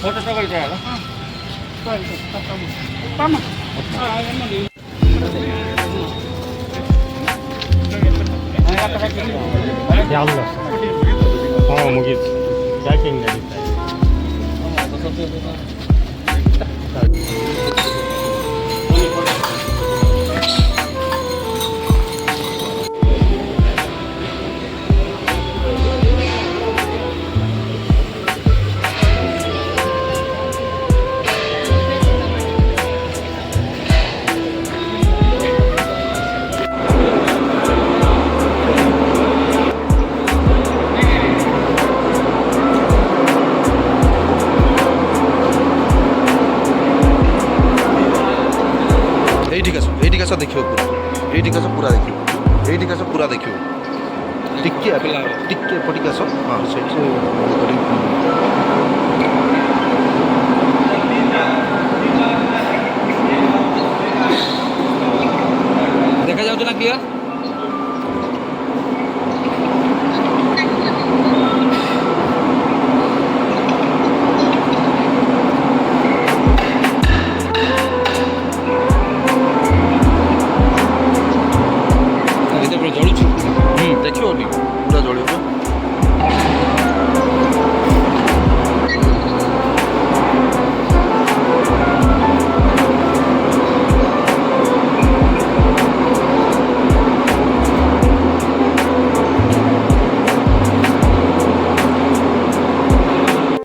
Photo सगळं द्यायला ಯಾವ್ದು ಹಾಂ ಮುಗೀತು ಪ್ಯಾಕಿಂಗ್ ನಡೀತಾ এইটিক আস দেখিব পুরা এইটিক আস পুরা দেখিব এইটিক আস পুরা দেখিব টিকে টিকে পটিক আস হ্যাঁ সেইটি দেখা যাচ্ছে না ক্লিয়ার।